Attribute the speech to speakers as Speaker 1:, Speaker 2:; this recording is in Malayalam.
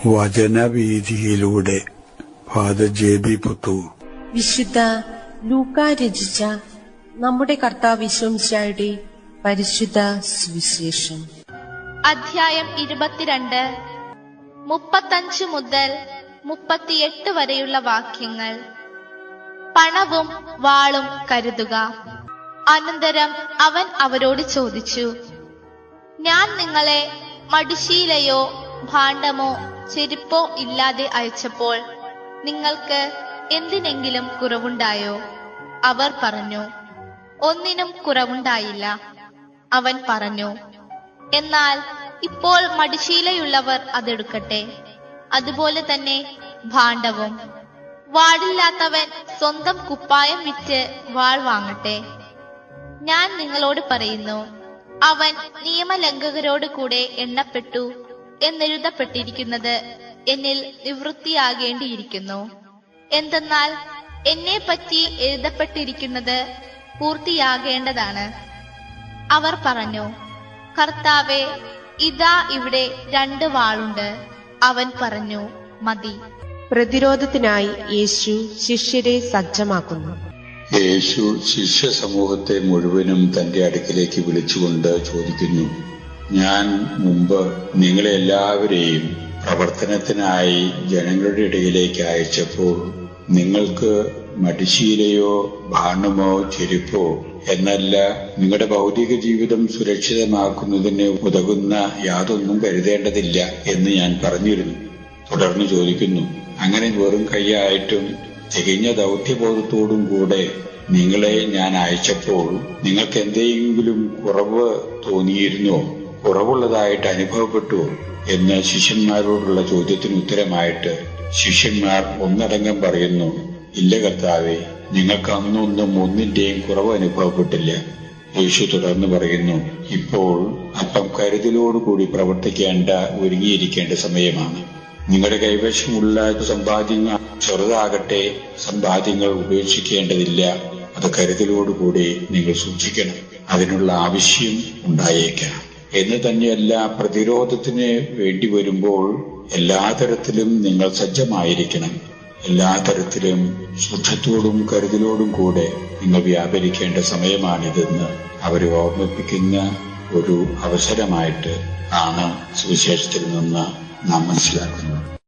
Speaker 1: വചനവീഥിയിലൂടെ ഫാദർ ജെ.ബി. പുത്തൂർ.
Speaker 2: വിശുദ്ധ ലൂക്ക രചിച്ച നമ്മുടെ കർത്താവ് യേശുമിശിഹായുടെ പരിശുദ്ധ സുവിശേഷം.
Speaker 3: അധ്യായം 22, 35 മുതൽ 38 വരെയുള്ള വാക്യങ്ങൾ. പണവും വാളും കരുതുക. അനന്തരം അവൻ അവരോട് ചോദിച്ചു, ഞാൻ നിങ്ങളെ മടിശീലയോ ഭാണ്ഡമോ ചെരുപ്പോ ഇല്ലാതെ അയച്ചപ്പോൾ നിങ്ങൾക്ക് എന്തിനെങ്കിലും കുറവുണ്ടായോ? അവർ പറഞ്ഞു, ഒന്നിനും കുറവുണ്ടായില്ല. അവൻ പറഞ്ഞു, എന്നാൽ ഇപ്പോൾ മടിശീലയുള്ളവർ അതെടുക്കട്ടെ, അതുപോലെ തന്നെ ഭാണ്ഡവും. വാളില്ലാത്തവൻ സ്വന്തം കുപ്പായം വിറ്റ് വാൾ വാങ്ങട്ടെ. ഞാൻ നിങ്ങളോട് പറയുന്നു, അവൻ നിയമലംഘകരോട് കൂടെ എണ്ണപ്പെട്ടു എന്നെഴുതപ്പെട്ടിരിക്കുന്നത് എന്നിൽ നിവൃത്തിയാകേണ്ടിയിരിക്കുന്നു. എന്തെന്നാൽ എന്നെ പറ്റി എഴുതപ്പെട്ടിരിക്കുന്നത് പൂർത്തിയാകേണ്ടതാണ്. അവർ പറഞ്ഞു, കർത്താവേ, ഇതാ ഇവിടെ 2 വാളുണ്ട്. അവൻ പറഞ്ഞു, മതി.
Speaker 2: പ്രതിരോധത്തിനായി യേശു ശിഷ്യരെ സജ്ജമാക്കുന്നു.
Speaker 4: യേശു ശിഷ്യ സമൂഹത്തെ മുഴുവനും തന്റെ അടുക്കിലേക്ക് വിളിച്ചുകൊണ്ട് ചോദിക്കുന്നു, ഞാൻ മുമ്പ് നിങ്ങളെ എല്ലാവരെയും പ്രവർത്തനത്തിനായി ജനങ്ങളുടെ ഇടയിലേക്ക് അയച്ചപ്പോൾ നിങ്ങൾക്ക് മടിശീലയോ ഭാണ്ഡമോ ചെരുപ്പോ എന്നല്ല നിങ്ങളുടെ ഭൗതിക ജീവിതം സുരക്ഷിതമാക്കുന്നതിന് ഉതകുന്ന യാതൊന്നും കരുതേണ്ടതില്ല എന്ന് ഞാൻ പറഞ്ഞിരുന്നു. തുടർന്ന് ചോദിക്കുന്നു, അങ്ങനെ വെറും കൈയായിട്ടും തികഞ്ഞ ദൗത്യബോധത്തോടും കൂടെ നിങ്ങളെ ഞാൻ അയച്ചപ്പോൾ നിങ്ങൾക്ക് എന്തെങ്കിലും കുറവ് തോന്നിയിരുന്നോ? കുറവുള്ളതായിട്ട് അനുഭവപ്പെട്ടുവോ എന്ന് ശിഷ്യന്മാരോടുള്ള ചോദ്യത്തിന് ഉത്തരമായിട്ട് ശിഷ്യന്മാർ ഒന്നടങ്കം പറയുന്നു, ഇല്ല കർത്താവേ, ഞങ്ങൾക്ക് അന്നൊന്നും ഒന്നിന്റെയും കുറവ് അനുഭവപ്പെട്ടില്ല. യേശു തുടർന്ന് പറയുന്നു, ഇപ്പോൾ അല്പം കരുതലോടുകൂടി പ്രവർത്തിക്കേണ്ട ഒരുങ്ങിയിരിക്കേണ്ട സമയമാണ്. നിങ്ങളുടെ കൈവശമുള്ള സമ്പാദ്യങ്ങൾ ചെറുതാകട്ടെ, സമ്പാദ്യങ്ങൾ ഉപേക്ഷിക്കേണ്ടതില്ല. അത് കരുതലോടുകൂടി നിങ്ങൾ സൂക്ഷിക്കണം. അതിനുള്ള ആവശ്യം ഉണ്ടായേക്കാം. എന്ന് തന്നെയല്ല, പ്രതിരോധത്തിന് വേണ്ടി വരുമ്പോൾ എല്ലാ തരത്തിലും നിങ്ങൾ സജ്ജമായിരിക്കണം. എല്ലാ തരത്തിലും സൂക്ഷ്മത്തോടും കരുതലോടും കൂടെ നിങ്ങൾ വ്യാപരിക്കേണ്ട സമയമാണിതെന്ന് അവരെ ഓർമ്മിപ്പിക്കുന്ന ഒരു അവസരമായിട്ട് ആണ് സുവിശേഷത്തിൽ നിന്ന് നാം മനസ്സിലാക്കുന്നത്.